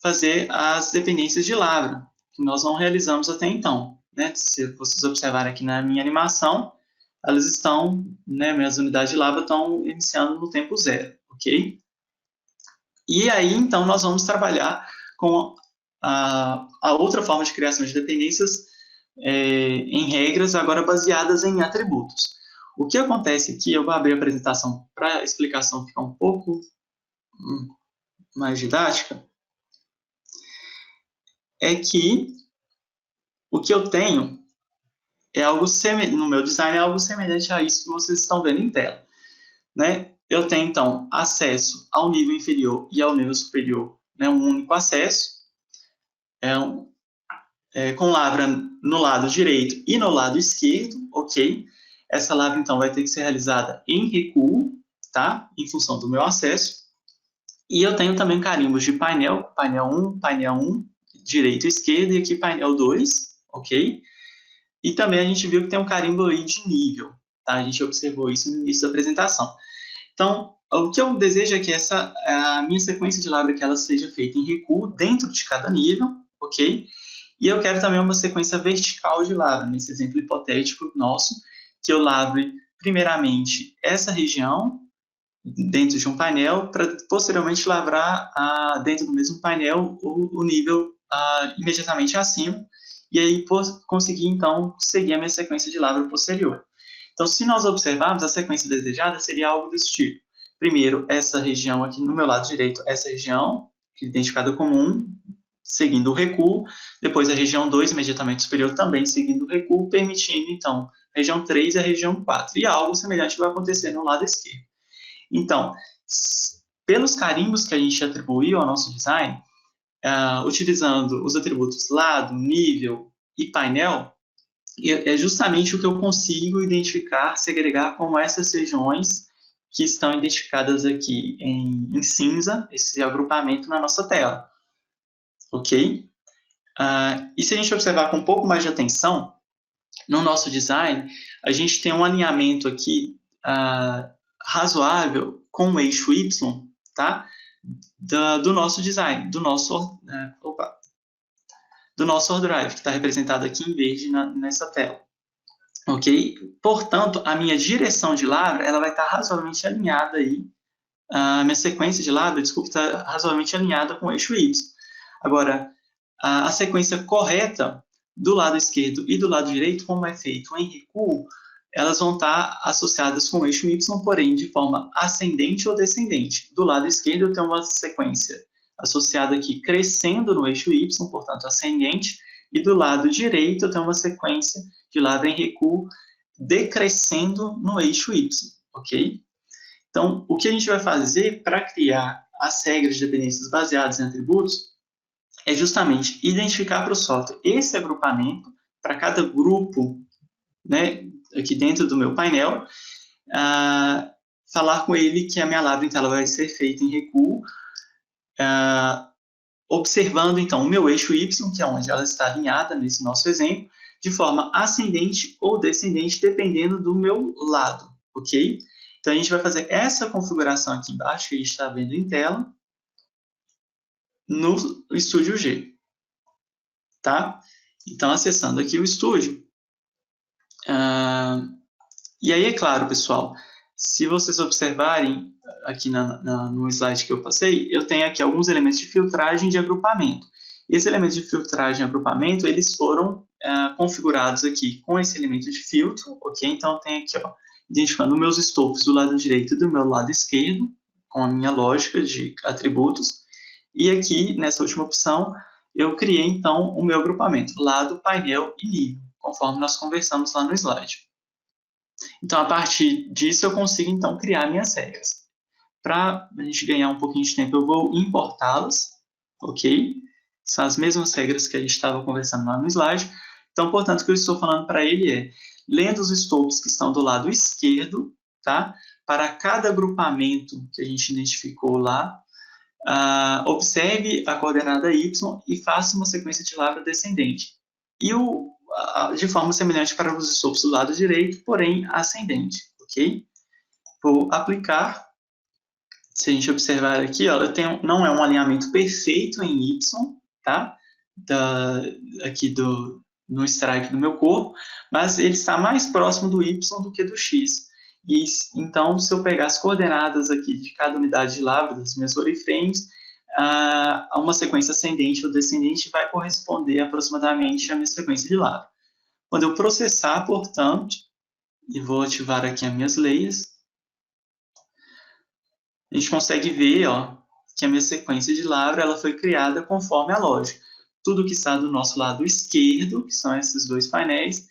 fazer as dependências de Lavra, que nós não realizamos até então, né? Se vocês observarem aqui na minha animação, elas estão, né, minhas unidades de Lavra estão iniciando no tempo zero, ok? E aí, então, nós vamos trabalhar com a outra forma de criação de dependências em regras, agora baseadas em atributos. O que acontece aqui, eu vou abrir a apresentação para a explicação ficar um pouco mais didática, é que o que eu tenho é algo no meu design é algo semelhante a isso que vocês estão vendo em tela, né? Eu tenho, então, acesso ao nível inferior e ao nível superior, né? Um único acesso, com Lavra no lado direito e no lado esquerdo, ok? Essa Lavra, então, vai ter que ser realizada em recuo, tá? Em função do meu acesso. E eu tenho também carimbos de painel, painel 1, direito e esquerdo, e aqui painel 2, ok? E também a gente viu que tem um carimbo aí de nível, tá? A gente observou isso no início da apresentação. Então, o que eu desejo é que a minha sequência de Lavra que ela seja feita em recuo dentro de cada nível, ok? E eu quero também uma sequência vertical de Lavra, nesse exemplo hipotético nosso, que eu lavre primeiramente essa região dentro de um painel, para posteriormente lavrar dentro do mesmo painel o nível imediatamente acima, e aí conseguir, então, seguir a minha sequência de lavra posterior. Então, se nós observarmos, a sequência desejada seria algo desse tipo. Primeiro, essa região aqui no meu lado direito, essa região, identificada como 1, seguindo o recuo, depois a região 2, imediatamente superior, também seguindo o recuo, permitindo, então, a região 3 e a região 4. E algo semelhante vai acontecer no lado esquerdo. Então, pelos carimbos que a gente atribuiu ao nosso design, utilizando os atributos lado, nível e painel, é justamente o que eu consigo identificar, segregar como essas regiões que estão identificadas aqui em cinza, esse agrupamento na nossa tela. Ok? E se a gente observar com um pouco mais de atenção, no nosso design, a gente tem um alinhamento aqui razoável com o eixo Y, tá? Do nosso design, do nosso OrDrive, que está representado aqui em verde nessa tela. Ok? Portanto, a minha direção de Lavra, ela vai estar razoavelmente alinhada aí, a minha sequência de Lavra, desculpa, está razoavelmente alinhada com o eixo Y. Agora, a sequência correta do lado esquerdo e do lado direito, como é feito em recuo, elas vão estar associadas com o eixo Y, porém de forma ascendente ou descendente. Do lado esquerdo eu tenho uma sequência associada aqui crescendo no eixo Y, portanto ascendente, e do lado direito eu tenho uma sequência de Lavra em recuo decrescendo no eixo Y, ok? Então, o que a gente vai fazer para criar as regras de dependências baseadas em atributos é justamente identificar para o software esse agrupamento para cada grupo, né, aqui dentro do meu painel, falar com ele que a minha Lavra então, ela vai ser feita em recuo, observando então o meu eixo Y, que é onde ela está alinhada nesse nosso exemplo, de forma ascendente ou descendente, dependendo do meu lado, ok? Então, a gente vai fazer essa configuração aqui embaixo, que a gente está vendo em tela, no Studio G, tá? Então, acessando aqui o Studio. E aí, é claro, pessoal, se vocês observarem aqui no slide que eu passei, eu tenho aqui alguns elementos de filtragem e de agrupamento. Esses elementos de filtragem e agrupamento, eles foram configurados aqui com esse elemento de filtro, ok? Então, tem aqui, ó, identificando meus escopos do lado direito e do meu lado esquerdo, com a minha lógica de atributos. E aqui, nessa última opção, eu criei, então, o meu agrupamento, lado, painel e nível, conforme nós conversamos lá no slide. Então, a partir disso, eu consigo, então, criar minhas regras. Para a gente ganhar um pouquinho de tempo, eu vou importá-las, ok? São as mesmas regras que a gente estava conversando lá no slide. Então, portanto, o que eu estou falando para ele é, lendo os escopos que estão do lado esquerdo, tá? Para cada agrupamento que a gente identificou lá, observe a coordenada y e faça uma sequência de lavra descendente. E de forma semelhante para os escopos do lado direito, porém ascendente, ok? Vou aplicar. Se a gente observar aqui, ó, não é um alinhamento perfeito em y, tá? Aqui no strike do meu corpo, mas ele está mais próximo do y do que do x. E, então, se eu pegar as coordenadas aqui de cada unidade de lavra das minhas oriframes, a uma sequência ascendente ou descendente vai corresponder aproximadamente à minha sequência de lavra. Quando eu processar, portanto, e vou ativar aqui as minhas layers, a gente consegue ver, ó, que a minha sequência de lavra ela foi criada conforme a lógica. Tudo que está do nosso lado esquerdo, que são esses dois painéis,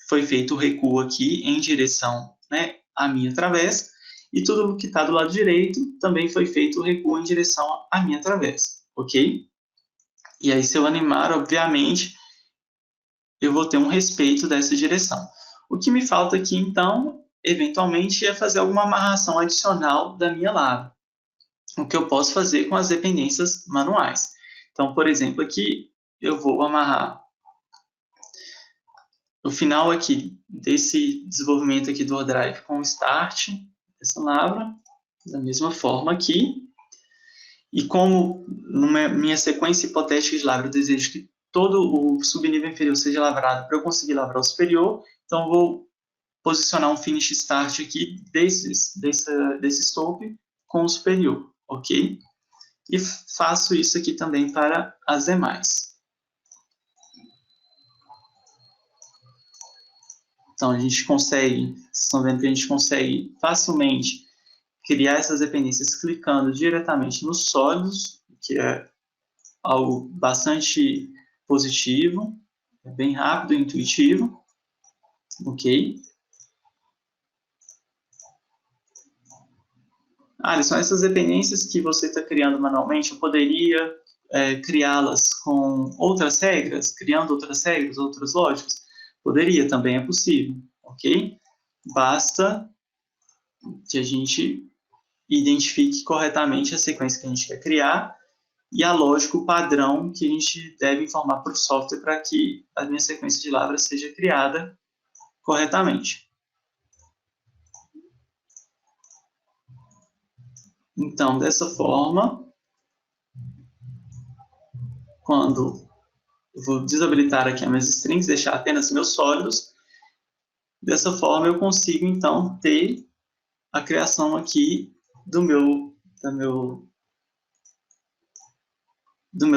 foi feito o recuo aqui em direção, né, à minha travessa, e tudo que está do lado direito também foi feito o recuo em direção à minha travessa, ok? E aí, se eu animar, obviamente, eu vou ter um respeito dessa direção. O que me falta aqui, então, eventualmente, é fazer alguma amarração adicional da minha lavra. O que eu posso fazer com as dependências manuais. Então, por exemplo, aqui eu vou amarrar o final aqui desse desenvolvimento aqui do ODrive com o start dessa lavra, da mesma forma aqui. E como numa minha sequência hipotética de lavra eu desejo que todo o subnível inferior seja lavrado para eu conseguir lavrar o superior, então eu vou posicionar um finish start aqui desse slope com o superior, ok? E faço isso aqui também para as demais. Então, a gente consegue, vocês estão vendo que a gente consegue facilmente criar essas dependências clicando diretamente nos sólidos, que é algo bastante positivo, é bem rápido e intuitivo, ok? Alisson, essas dependências que você está criando manualmente, eu poderia criá-las com outras regras, criando outras regras, outras lógicas? Poderia, também é possível, ok? Basta que a gente identifique corretamente a sequência que a gente quer criar e a lógica, o padrão que a gente deve informar para o software para que a minha sequência de lavras seja criada corretamente. Então, dessa forma, quando eu vou desabilitar aqui as minhas strings, deixar apenas meus sólidos, dessa forma eu consigo, então, ter a criação aqui do meu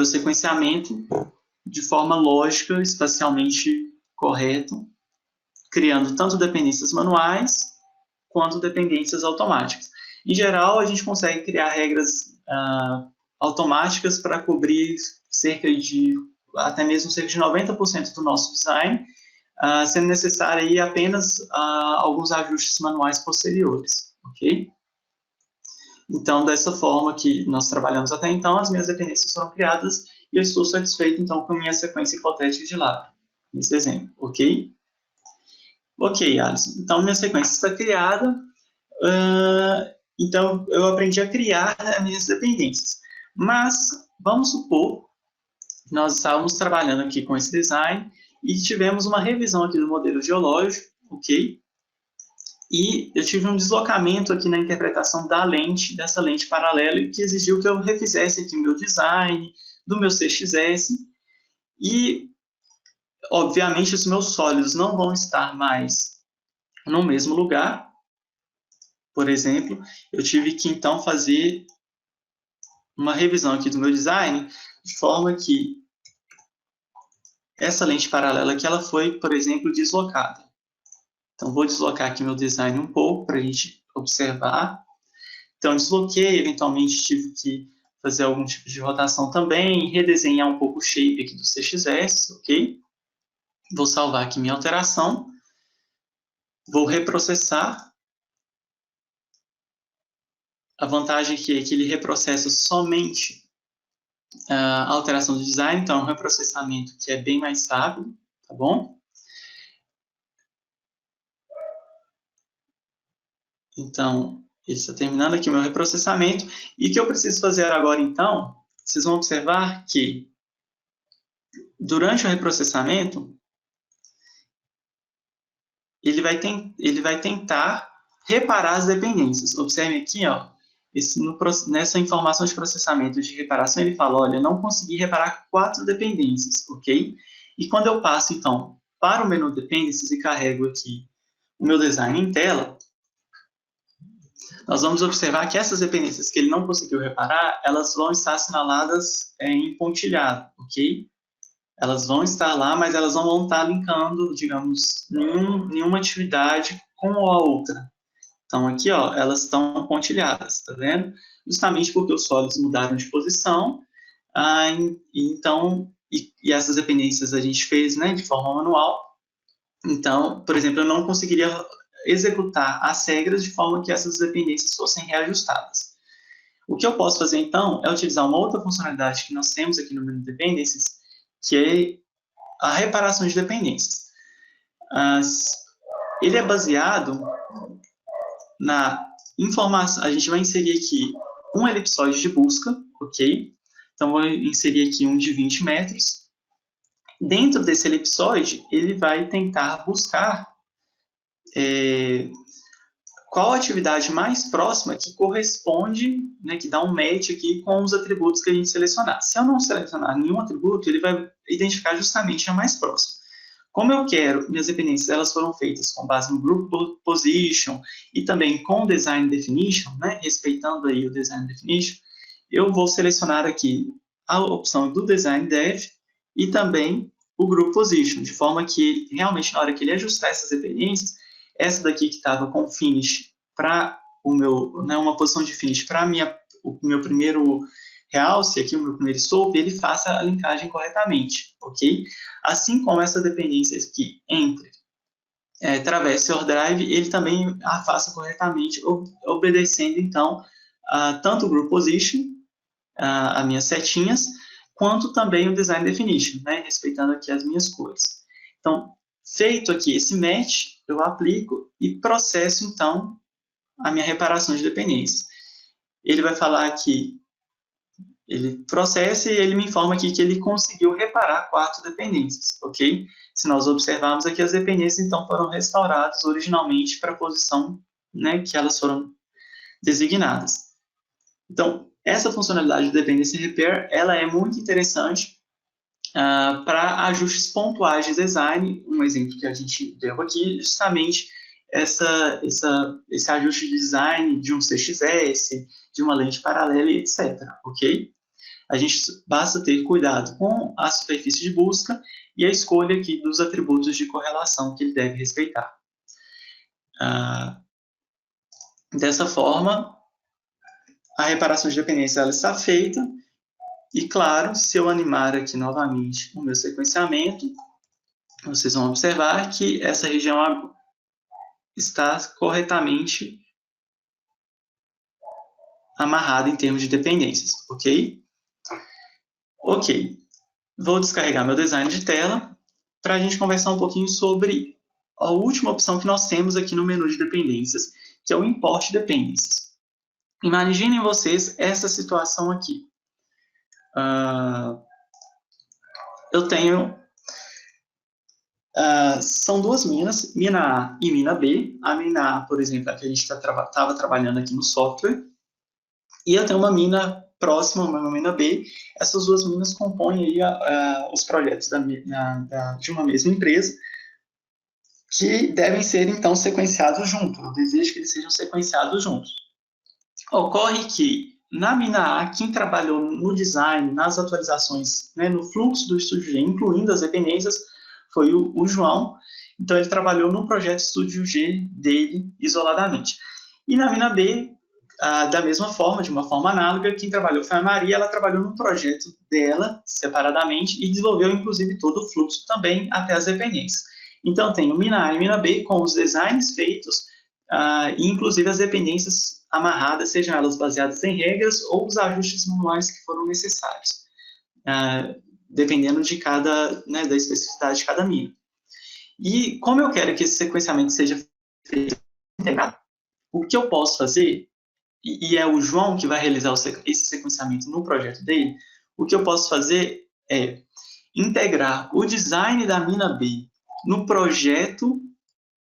sequenciamento de forma lógica, espacialmente correta, criando tanto dependências manuais quanto dependências automáticas. Em geral, a gente consegue criar regras automáticas para cobrir até mesmo cerca de 90% do nosso design, sendo necessário aí apenas alguns ajustes manuais posteriores, ok? Então, dessa forma que nós trabalhamos até então, as minhas dependências foram criadas e eu estou satisfeito, então, com a minha sequência hipotética de lavra, nesse exemplo, ok? Ok, Alisson. Então, minha sequência está criada. Então, eu aprendi a criar as minhas dependências. Mas, vamos supor que nós estávamos trabalhando aqui com esse design e tivemos uma revisão aqui do modelo geológico, ok? E eu tive um deslocamento aqui na interpretação dessa lente paralela, que exigiu que eu refizesse aqui o meu design, do meu CXS, e, obviamente, os meus sólidos não vão estar mais no mesmo lugar. Por exemplo, eu tive que, então, fazer uma revisão aqui do meu design, de forma que essa lente paralela aqui, ela foi, por exemplo, deslocada. Então, vou deslocar aqui meu design um pouco para a gente observar. Então, desloquei, eventualmente tive que fazer algum tipo de rotação também, redesenhar um pouco o shape aqui do CXS, ok? Vou salvar aqui minha alteração. Vou reprocessar. A vantagem aqui é que ele reprocessa somente a alteração do design, então é um reprocessamento que é bem mais rápido, tá bom? Então, está terminando aqui o meu reprocessamento. E o que eu preciso fazer agora, então, vocês vão observar que, durante o reprocessamento, ele vai tentar reparar as dependências. Observem aqui, ó, nessa informação de processamento de reparação, ele fala, olha, não consegui reparar 4 dependências, ok? E quando eu passo, então, para o menu Dependências e carrego aqui o meu design em tela, nós vamos observar que essas dependências que ele não conseguiu reparar, elas vão estar assinaladas em pontilhado, ok? Elas vão estar lá, mas elas não vão estar linkando, digamos, nenhuma atividade com a outra. Então, aqui, ó, elas estão pontilhadas, tá vendo? Justamente porque os sólidos mudaram de posição, e essas dependências a gente fez, né, de forma manual. Então, por exemplo, eu não conseguiria executar as regras de forma que essas dependências fossem reajustadas. O que eu posso fazer, então, é utilizar uma outra funcionalidade que nós temos aqui no menu Dependências, que é a reparação de dependências. Ele é baseado na informação. A gente vai inserir aqui um elipsoide de busca, ok? Então, vou inserir aqui um de 20 metros. Dentro desse elipsoide, ele vai tentar buscar qual a atividade mais próxima que corresponde, né, que dá um match aqui com os atributos que a gente selecionar. Se eu não selecionar nenhum atributo, ele vai identificar justamente a mais próxima. Como eu quero, minhas dependências elas foram feitas com base no Group Position e também com Design Definition, né, respeitando aí o Design Definition, eu vou selecionar aqui a opção do Design Def e também o Group Position, de forma que realmente na hora que ele ajustar essas dependências, essa daqui que estava com finish para o meu, né, uma posição de finish para o meu primeiro realce, aqui o meu primeiro slope, ele faça a linkagem corretamente, ok? Assim como essa dependência aqui entre Traverse Drive, ele também a faça corretamente, obedecendo, então, tanto o Group Position, as minhas setinhas, quanto também o Design Definition, né, respeitando aqui as minhas cores. Então, feito aqui esse match, eu aplico e processo, então, a minha reparação de dependências. Ele vai falar aqui, ele processa e ele me informa aqui que ele conseguiu reparar 4 dependências, ok? Se nós observarmos aqui, as dependências, então, foram restauradas originalmente para a posição, né, que elas foram designadas. Então, essa funcionalidade de Dependency Repair, ela é muito interessante para ajustes pontuais de design. Um exemplo que a gente deu aqui, justamente esse ajuste de design de um CXS, de uma lente paralela, etc. Ok? A gente basta ter cuidado com a superfície de busca e a escolha aqui dos atributos de correlação que ele deve respeitar. Dessa forma, a reparação de dependência ela está feita. E, claro, se eu animar aqui novamente o meu sequenciamento, vocês vão observar que essa região está corretamente amarrada em termos de dependências, ok? Ok. Vou descarregar meu design de tela para a gente conversar um pouquinho sobre a última opção que nós temos aqui no menu de dependências, que é o Import Dependências. Imaginem vocês essa situação aqui. Eu tenho... são duas minas, mina A e mina B. A mina A, por exemplo, é a que a gente estava trabalhando aqui no software. E eu tenho uma mina próxima, uma mina B. Essas duas minas compõem aí, os projetos de uma mesma empresa, que devem ser, então, sequenciados juntos. Eu desejo que eles sejam sequenciados juntos. Ocorre que, na mina A, quem trabalhou no design, nas atualizações, né, no fluxo do Studio G, incluindo as dependências, foi o João. Então, ele trabalhou no projeto Studio G dele, isoladamente. E na mina B, da mesma forma, de uma forma análoga, quem trabalhou foi a Maria, ela trabalhou no projeto dela, separadamente, e desenvolveu, inclusive, todo o fluxo também até as dependências. Então, tenho mina A e mina B com os designs feitos, e, inclusive, as dependências amarradas, sejam elas baseadas em regras ou os ajustes manuais que foram necessários, dependendo de né, da especificidade de cada mina. E como eu quero que esse sequenciamento seja feito integrado, o que eu posso fazer e é o João que vai realizar esse sequenciamento no projeto dele, o que eu posso fazer é integrar o design da mina B no projeto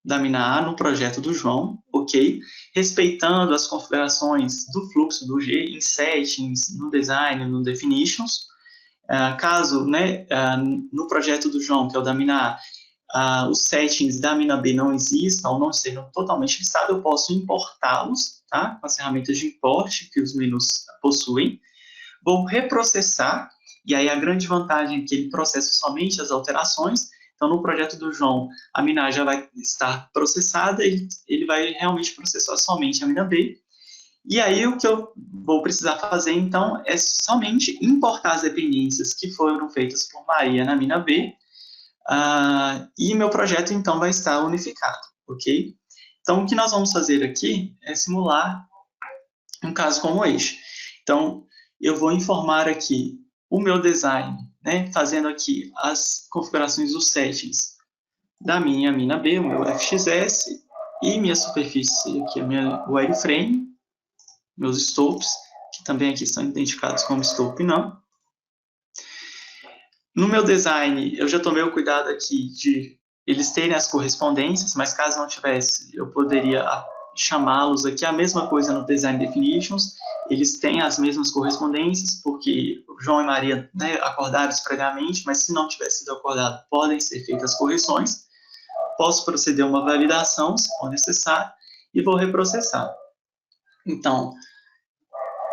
da mina A, no projeto do João, ok? Respeitando as configurações do fluxo do G em settings, no design, no definitions. Caso, né, no projeto do João, que é o da mina A, os settings da mina B não existam ou não sejam totalmente listados, eu posso importá-los, tá? Com as ferramentas de import que os menus possuem. Vou reprocessar, e aí a grande vantagem é que ele processa somente as alterações. Então, no projeto do João, a mina A já vai estar processada, e ele vai realmente processar somente a mina B. E aí, o que eu vou precisar fazer, então, é somente importar as dependências que foram feitas por Maria na mina B, e meu projeto, então, vai estar unificado, ok? Então, o que nós vamos fazer aqui é simular um caso como este. Então, eu vou informar aqui o meu design, né, fazendo aqui as configurações dos settings da minha mina B, o meu FXS, e minha superfície aqui, o wireframe, meus stopes, que também aqui estão identificados como scope não. No meu design, eu já tomei o cuidado aqui de eles terem as correspondências, mas caso não tivesse, eu poderia chamá-los aqui a mesma coisa no Design Definitions. Eles têm as mesmas correspondências, porque João e Maria, né, acordaram isso previamente, mas se não tivesse sido acordado, podem ser feitas correções. Posso proceder a uma validação, se for necessário, e vou reprocessar. Então,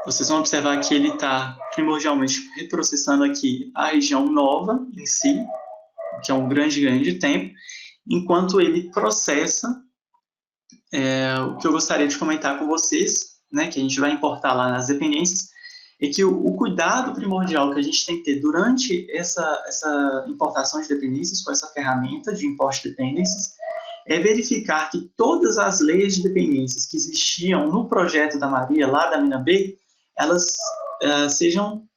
vocês vão observar que ele está primordialmente reprocessando aqui a região nova em si, que é um grande ganho de tempo, enquanto ele processa o que eu gostaria de comentar com vocês, né, que a gente vai importar lá nas dependências, é que o cuidado primordial que a gente tem que ter durante essa importação de dependências com essa ferramenta de import dependencies é verificar que todas as leis de dependências que existiam no projeto da Maria, lá da mina B, elas estejam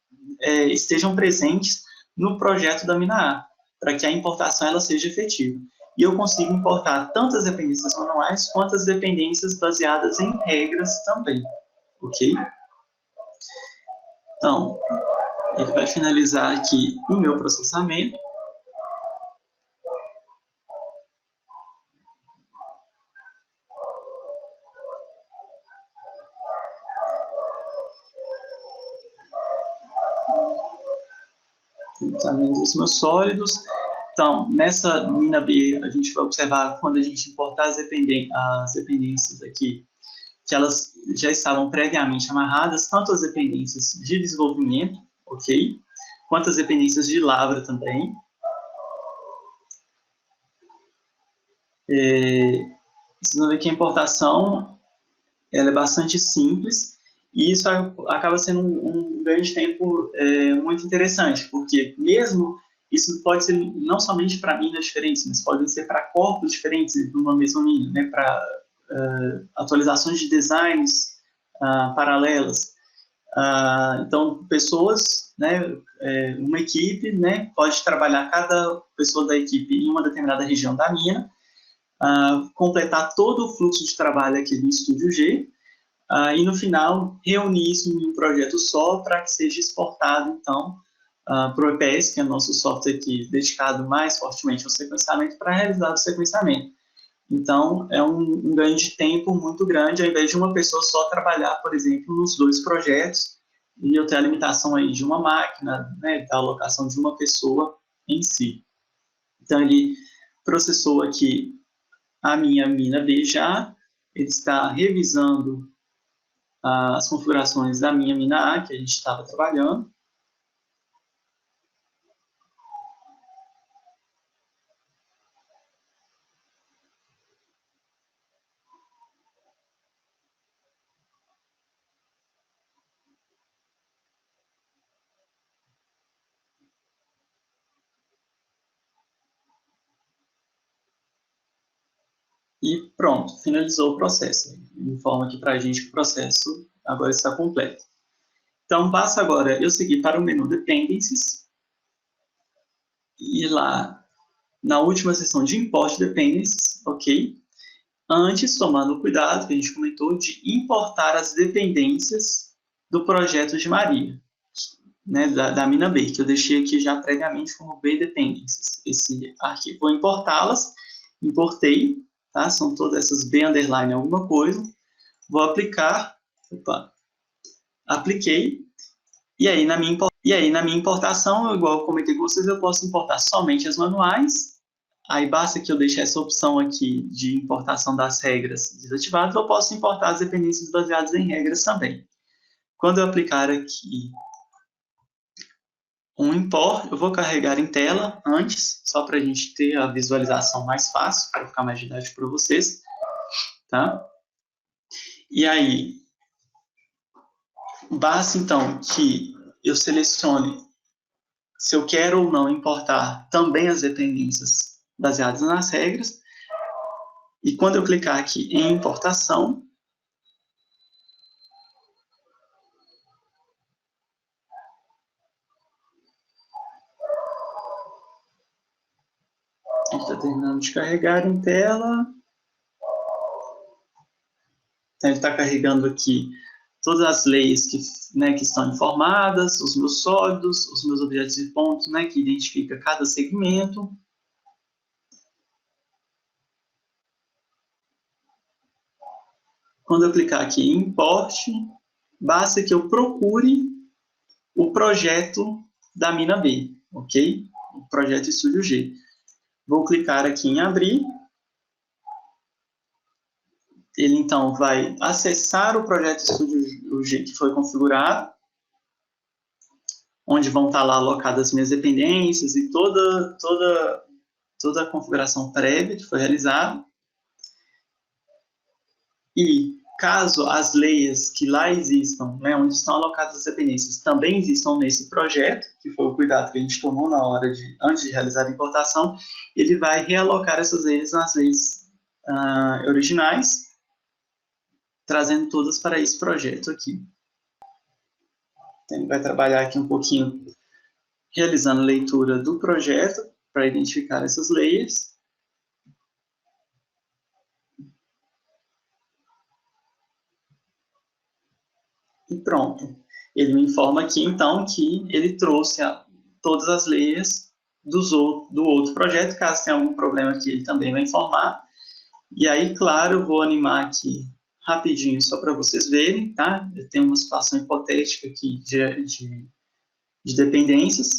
presentes no projeto da mina A, para que a importação ela seja efetiva. E eu consigo importar tanto as dependências manuais quanto as dependências baseadas em regras também, ok? Então, ele vai finalizar aqui o meu processamento. Também dos meus sólidos. Então, nessa mina B, a gente vai observar quando a gente importar as dependências aqui, que elas já estavam previamente amarradas, tanto as dependências de desenvolvimento, ok? Quanto as dependências de Lavra também. Vocês vão ver que a importação ela é bastante simples, e isso acaba sendo um ganho de tempo muito interessante, porque mesmo isso pode ser não somente para minas diferentes, mas podem ser para corpos diferentes numa mesma mina, né, para atualizações de designs paralelas. Então, pessoas, né, uma equipe, né, pode trabalhar cada pessoa da equipe em uma determinada região da mina, completar todo o fluxo de trabalho aqui do Estúdio G, e no final reunir isso em um projeto só para que seja exportado, então, para o EPS, que é o nosso software aqui dedicado mais fortemente ao sequenciamento, para realizar o sequenciamento. Então, é um ganho de tempo muito grande, ao invés de uma pessoa só trabalhar, por exemplo, nos dois projetos, e eu ter a limitação aí de uma máquina, né, da alocação de uma pessoa em si. Então, ele processou aqui a minha mina B já, ele está revisando as configurações da minha mina A, que a gente estava trabalhando. E pronto, finalizou o processo. Informa aqui para a gente que o processo agora está completo. Então, basta agora eu seguir para o menu Dependencies, e lá na última seção de Import Dependencies, ok? antes tomando o cuidado, que a gente comentou, de importar as dependências do projeto de Maria, né, da mina B, que eu deixei aqui já previamente como B dependências. Esse arquivo, vou importá-las, importei, tá? São todas essas B underline alguma coisa, vou aplicar, apliquei, e aí na minha importação, igual eu comentei com vocês, eu posso importar somente as manuais, aí basta que eu deixe essa opção aqui de importação das regras desativada, eu posso importar as dependências baseadas em regras também. Quando eu aplicar aqui um import, eu vou carregar em tela antes, só para a gente ter a visualização mais fácil, para ficar mais didático para vocês, tá? E aí, basta então que eu selecione se eu quero ou não importar também as dependências baseadas nas regras, e quando eu clicar aqui em importação, ele está terminando de carregar em tela. Então, ele está carregando aqui todas as leis que, né, que estão informadas, os meus sólidos, os meus objetos de ponto, né, que identifica cada segmento. Quando eu clicar aqui em Import, basta que eu procure o projeto da mina B, ok? O projeto Estúdio G. Vou clicar aqui em Abrir. Ele, então, vai acessar o projeto Estúdio G que foi configurado, onde vão estar lá alocadas as minhas dependências e toda a configuração prévia que foi realizada. E caso as leias que lá existam, né, onde estão alocadas as dependências, também existam nesse projeto, que foi o cuidado que a gente tomou na hora antes de realizar a importação, ele vai realocar essas leias nas leis originais, trazendo todas para esse projeto aqui. Então, ele vai trabalhar aqui um pouquinho, realizando a leitura do projeto, para identificar essas leias. E pronto. Ele me informa aqui, então, que ele trouxe todas as leias do outro projeto. Caso tenha algum problema aqui, ele também vai informar. E aí, claro, eu vou animar aqui rapidinho, só para vocês verem, tá? Eu tenho uma situação hipotética aqui de dependências.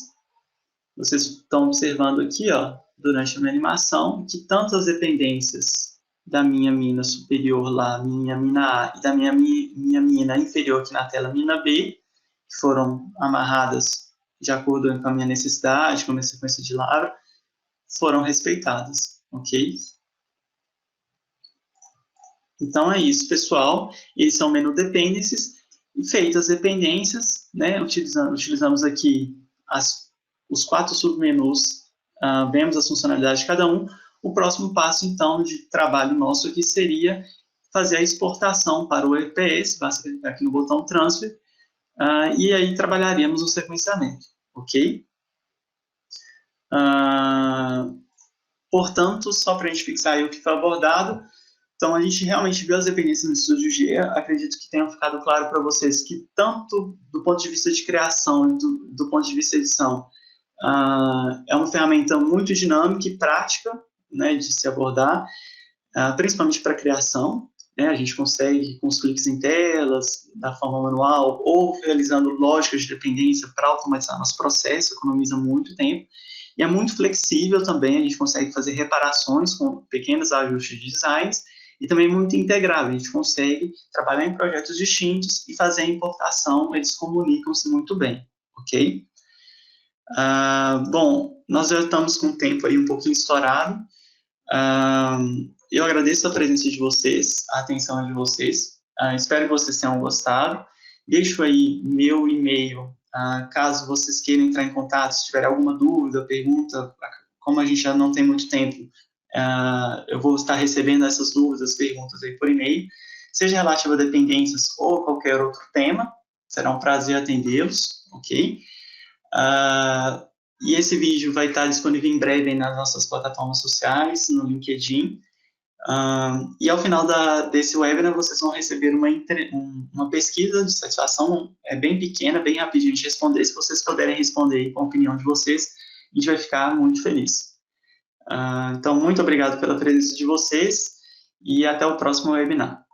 Vocês estão observando aqui, ó, durante a minha animação, que tanto as dependências da minha mina superior lá, minha mina A, e da minha mina inferior aqui na tela, mina B, que foram amarradas de acordo com a minha necessidade, com a minha sequência de lavra, foram respeitadas, ok? Então é isso, pessoal. Esses são menu dependencies. E feitas as dependências, né, utilizamos aqui os 4 submenus, vemos as funcionalidades de cada um. O próximo passo, então, de trabalho nosso aqui seria fazer a exportação para o EPS, basta clicar aqui no botão Transfer, e aí trabalharíamos o sequenciamento, ok? Portanto, só para a gente fixar aí o que foi abordado, então a gente realmente viu as dependências no Estúdio G, acredito que tenham ficado claro para vocês que tanto do ponto de vista de criação e do ponto de vista de edição, é uma ferramenta muito dinâmica e prática, né, de se abordar, principalmente para criação, né, a gente consegue com os cliques em telas, da forma manual, ou realizando lógicas de dependência para automatizar nosso processo, economiza muito tempo, e é muito flexível também, a gente consegue fazer reparações com pequenos ajustes de designs, e também muito integrável, a gente consegue trabalhar em projetos distintos e fazer a importação, eles comunicam-se muito bem, ok? Bom, nós já estamos com o tempo aí um pouquinho estourado. Eu agradeço a presença de vocês, a atenção de vocês. Espero que vocês tenham gostado. Deixo aí meu e-mail, caso vocês queiram entrar em contato, se tiver alguma dúvida, pergunta, como a gente já não tem muito tempo, eu vou estar recebendo essas dúvidas, perguntas aí por e-mail, seja relativa a dependências ou qualquer outro tema. Será um prazer atendê-los, ok? E esse vídeo vai estar disponível em breve nas nossas plataformas sociais, no LinkedIn. E ao final desse webinar, vocês vão receber uma pesquisa de satisfação bem pequena, bem rapidinho de responder. Se vocês puderem responder aí com a opinião de vocês, a gente vai ficar muito feliz. Então, muito obrigado pela presença de vocês e até o próximo webinar.